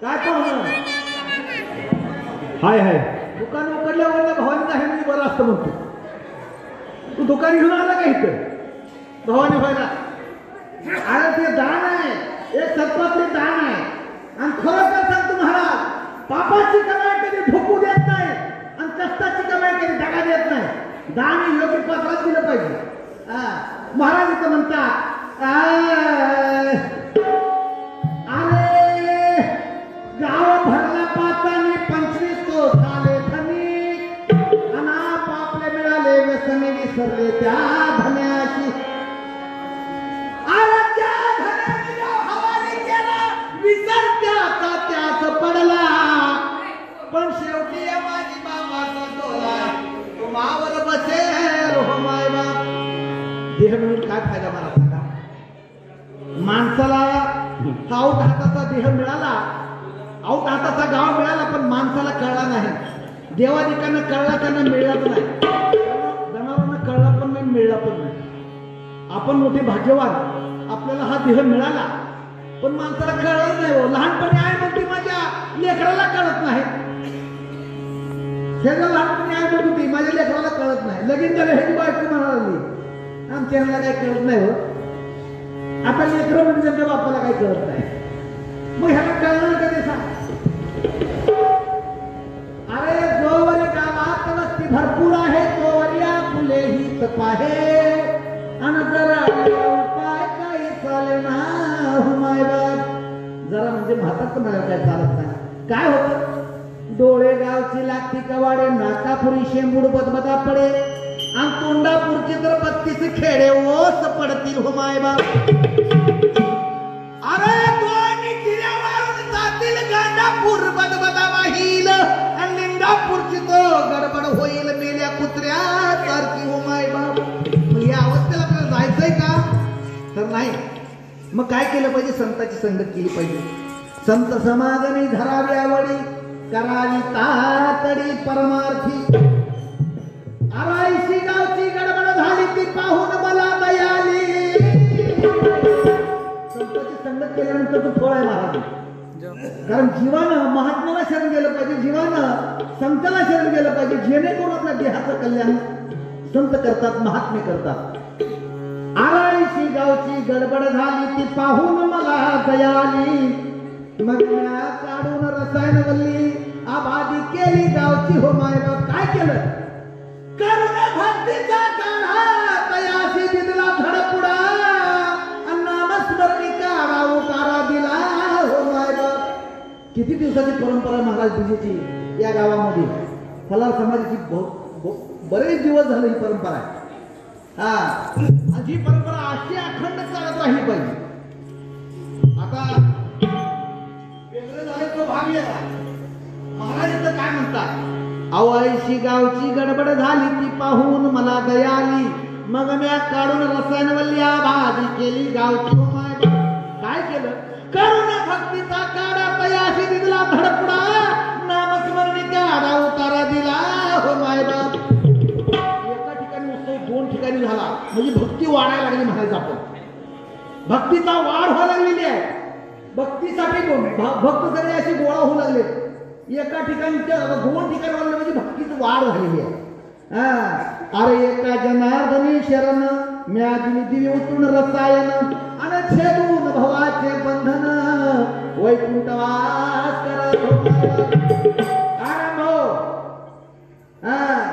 काय पाहुणं हाय हाय दुकान उघडल्यावर भवानी आहे मी बरं असतं म्हणतो. तू दुकान घेऊन आला का इथं भवानी व्हायला? अरे ते दान आहे, एक सत्पात्री दान आहे. आणि खरोखर सांगतो महाराज, पापाची कमाई कधी ठोकू देत नाही आणि कष्टाची कमाई कधी दगा देत नाही. दान ही योग्य पात्रात दिलं पाहिजे. महाराज इथं म्हणतात अरे गाव भरला पाचाने 25 झाले धनिक आणि आपापले मिळाले व्यसने विसरले त्या धन्याची. अरे त्या धन्याने हवाली केला विसर त्याचा त्याच पडला. पण शेवटी माझी बाबाचा डोला तुम्हावर बसेल हो माय बाप. देह मिळून काय फायदा मला सांगा? माणसाला आऊट हाताचा देह मिळाला, आऊट हाताचा गाव मिळाला, पण माणसाला कळला नाही. देवादिकांना कळला त्यांना मिळालंच नाही. जनावरांना कळला पण नाही, मिळला पण नाही. आपण मोठे भाग्यवान, आपल्याला हा देह मिळाला, पण माणसाला कळलं नाही. हो लहानपणी आहे म्हणते माझ्या लेकराला कळत नाही. शेजारी लहानपणी आहे म्हणत होती माझ्या लेकराला कळत नाही. लगीन झालं हे बायको म्हणाली आमच्या ह्याला काही कळत नाही. हो आता लेकरं म्हणजे त्यांच्या बापाला काही कळत नाही. मग ह्याला कळणार कधी सांग? अरे जोवरी गावात वस्ती भरपूर आहे तोवरी फुले ही तप आहे आणि जरा उपाय काही चाले ना हुमाय बाप. जरा म्हणजे म्हातार पण काय चालत नाही. काय होतं? डोळे गावची लागती कवाडे, नाकापुरी शेंबूड बदबदा पडे आणि तोंडापूरची तर 32 खेडे ओस पडतील हो माय बाप. अरे दोन्ही जिऱ्यावरून जातील गांडापूर बदबदा वाहील आणि लिंगापूरची तो गडबड होईल मेल्या कुत्र्या सारखी हो माय बाप. मग या अवस्थेला आपल्याला जायचंय का? तर नाही. मग काय केलं पाहिजे? संताची संगत केली पाहिजे. संत समागमी धरावी आवडी करावी तातडी परमार्थी. आराईशी गावची गडबड झाली ती पाहून मला दयाली. संताची संगत केल्यानंतर तो फळ आहे महाराज. कारण जीवानं महात्म्याला शरण गेलं पाहिजे, जीवानं संताला शरण गेलं पाहिजे, जेणेकरून आपल्या देहाचं कल्याण संत करतात, महात्मे करतात. आराईशी गावची गडबड झाली ती पाहून मला दयाली. मग काढून रसायन वल्ली आबादी केली गावची हो माय बाप. काय केलं? करुण भक्तीचा काढा तयाशी दिला धडपुडा आणि नामस्मरणी काढा उतारा दिला हो माय बाप. किती दिवसाची परंपरा महाराज पूजेची या गावामध्ये. फलार समाजाची बरेच दिवस झाले ही परंपरा आहे. ही परंपरा अशी अखंड चालत राहिली पाहिजे. आता महाराज इथं काय म्हणतात? आवाईशी गावची गडबड झाली ती पाहून मला दया आली. मग म्या काढून रसायनवल्ल्या भाजी केली गावची हो माय बाप. काय केलं? करुण भक्तीचा काढा तयाशी दिला धडपडा नामस्मरणी काढा उतारा दिला हो माय बाप. एका ठिकाणी उत्सव 2 ठिकाणी झाला म्हणजे भक्ती वाढायला लागली म्हणायचं आपण. भक्तीचा वाढ व्हायला लागलेली आहे. भक्तीसाठी भक्त सगळे अशी गोळा होऊ लागले. एका ठिकाणी 2 ठिकाणी वाढले म्हणजे भक्तीची वाढ झालेली आहे. अरे एका जनार्दनी शरण म्या दिली दिली उतरून रसायन आणि छेदून भवाचे बंधन वैकुंठवास करत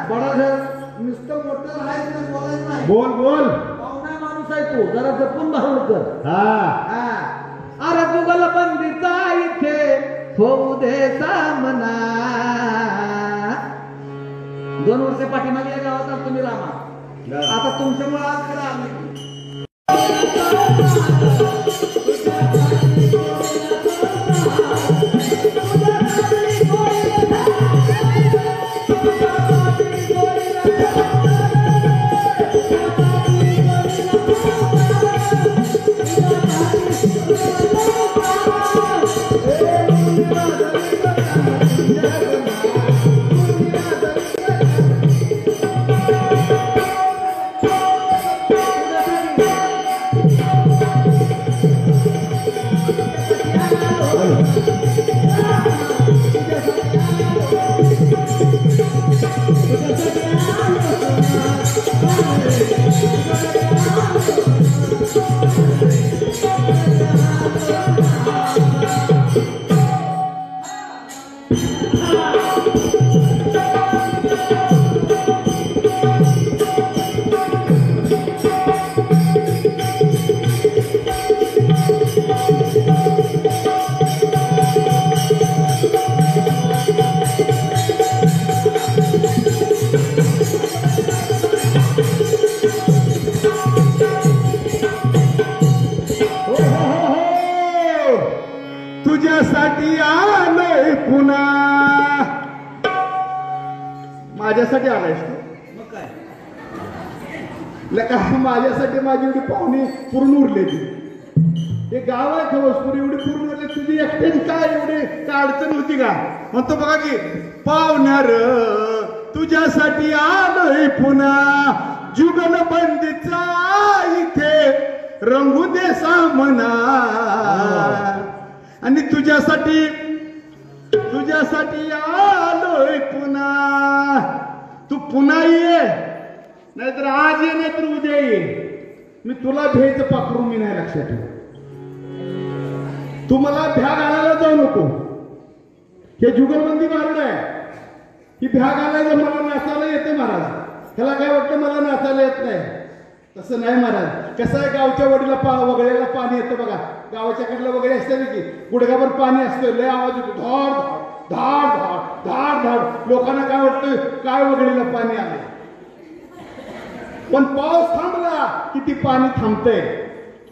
बडा घर नुसतं मोठं राहायचं बोलायचं नाही. बोल बोल पाहुणा माणूस आहे तो, जरा जपून भाऊ कर. अरे गुगल बंदीचा इथे होऊ दे सामना. 2 वर्ष पाठीमागे या गावात तुम्ही रामा. आता तुमच्यामुळे आज खरं आम्ही तुझ्यासाठी आलोय पुन्हा. माझ्यासाठी आलायस तू? मग काय लका माझ्यासाठी माझी एवढी पाहुणी पूर्ण उरली ती. हे गाव आहे खवसपूर एवढी पूर्ण उरली तुझी एकट्याची काय एवढी काय अडचण होती का? म्हणतो बघा की पाहुणार तुझ्यासाठी आलोय पुन्हा जुगलबंदीचा इथे रंगू दे सामना. आणि तुझ्यासाठी आलोय पुन्हा. तू पुन्हा ये नाहीतर आज ये नाहीतर उद्या ये. मी तुला भेच पाखरू मी नाही लक्षात ठेव. तू मला भ्या घालायला जाऊ नको. हे जुगलबंदी मार्ग आहे. ही भ्या घालायला मला नाचायला येते महाराज. त्याला काय वाटतं मला नाचायला येत नाही. तसं नाही महाराज. कसं आहे गावच्या वडीला वगळ्याला पाणी येतं बघा. गावाच्या कडला वगैरे असते की गुडघाभर पाणी असतं. लय आवाज येतो धाड धाड धाड धाड धाड. लोकांना काय वाटतं काय वगळीला पाणी आले. पण पाऊस थांबला की ती पाणी थांबतंय.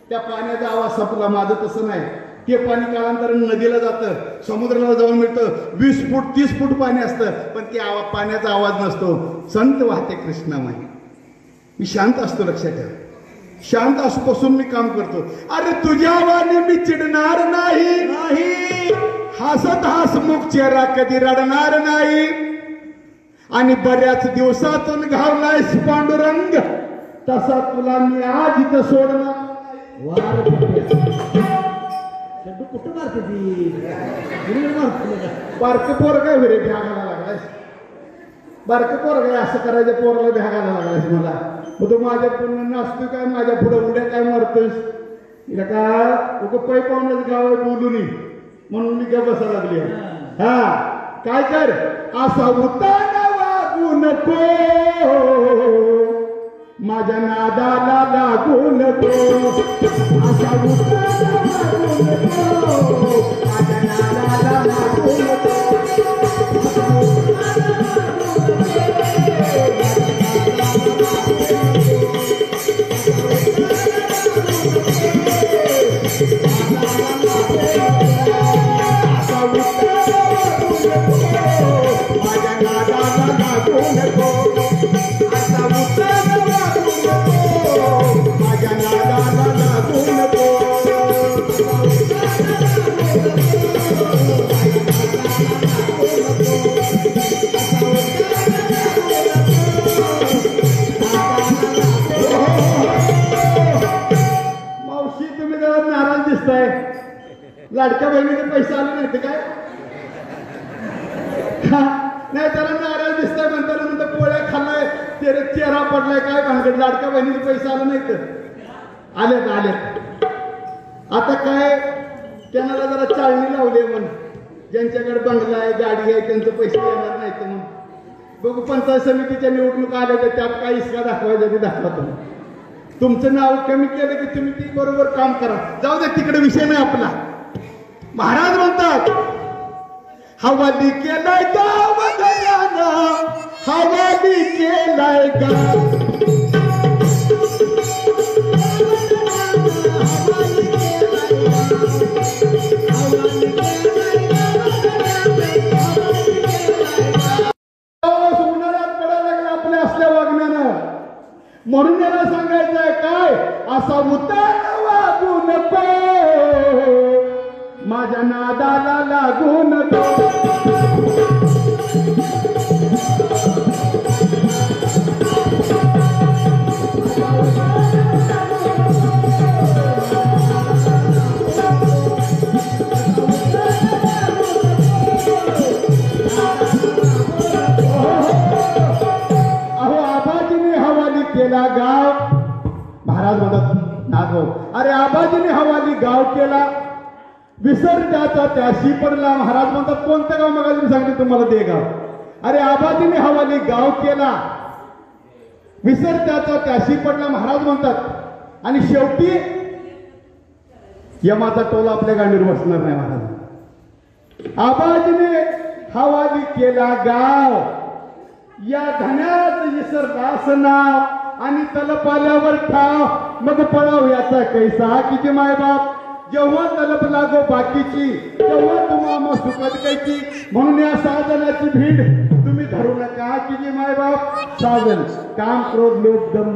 त्या पाण्याचा आवाज संपला. माझं तसं नाही. ते पाणी कालांतराने नदीला जातं समुद्राला जाऊन मिळतं. 20 फूट 30 फूट पाणी असतं पण ते पाण्याचा आवाज नसतो. संत वाहते कृष्णामाई. मी शांत असतो लक्षात ठेवा. शांत असूपासून मी काम करतो. अरे तुझ्या वाणी मी चिडणार नाही. हसत हसमुख चेहरा कधी रडणार नाही. आणि बऱ्याच दिवसातून घावलायस पांडुरंग तसा तुला मी आज इथं सोडणार. कुठं मारते ती बारक पोर काय रे भ्यागायला लागलायस. बारक पोर काय असं करायचं पोराला भ्यागायला लागलायस मला. मग तो माझ्या पूर्ण नाचतोय काय माझ्या पुढे उड्या काय मारतोयस. का पै पाहुण्याचं गाव आहे बोलू नये म्हणून मी काय बसायला लागली. हा काय कर असा उताना वागू नको. माझ्या नादाला लागू नको. असा उताना वागू नको. माझ्या नादाला लागू नको. लाडक्या बहिणीचे पैसे आले नाही ते काय नाही त्याला नाराज दिसताय म्हणताना म्हणतात पोळ्या खाल्लाय ते चेहरा पडलाय काय भानगड. लाडक्या बहिणीचे पैसे आले नाही तर आलेत. आता काय त्यांना जरा चाळणी लावली म्हण. ज्यांच्याकडे बंगला आहे गाडी आहे त्यांचे पैसे येणार नाही तर मग बघू. पंचायत समितीच्या निवडणुका आल्या तर त्यात काय इसका दाखवायचा ते दाखवा. तुम्ही तुमचं नाव कमी केलं की तुम्ही ती बरोबर काम करा. जाऊ दे तिकडे विषय नाही आपला. महाराज म्हणतात हवाली केलाय गाव दर्यानं. हवाली केलाय गाव. उन्हाळ्यात पडायला लागला आपल्या असल्या वागण्यानं. म्हणून त्याला सांगायचंय काय असा उतार वागू नको. माझ्या नादाला लागू नको. आबाजीने हवाली गाव केला, विसर त्याचा त्याशी पडला. महाराज म्हणतात कोणतं गाव? मग मी सांगते तुम्हाला ते गाव. अरे आबाजीने हवाली गाव केला, विसर त्याचा त्याशी पडला महाराज म्हणतात. आणि शेवटी यमाचा टोला आपल्या गांडीवर बसणार नाही महाराज. आबाजीने हवाली केला गाव, या धन्यात विसरदास नाव, आणि तलप आल्यावर ठाव, मग पळाव याचा कैसा. किती मायबाप जेव्हा तलप लागो बाकीची, तेव्हा तुम्हाला सुखद कैची. म्हणून या साधनाची भीड तुम्ही धरू नका. किती मायबाप साधन काम क्रोध लोभ दम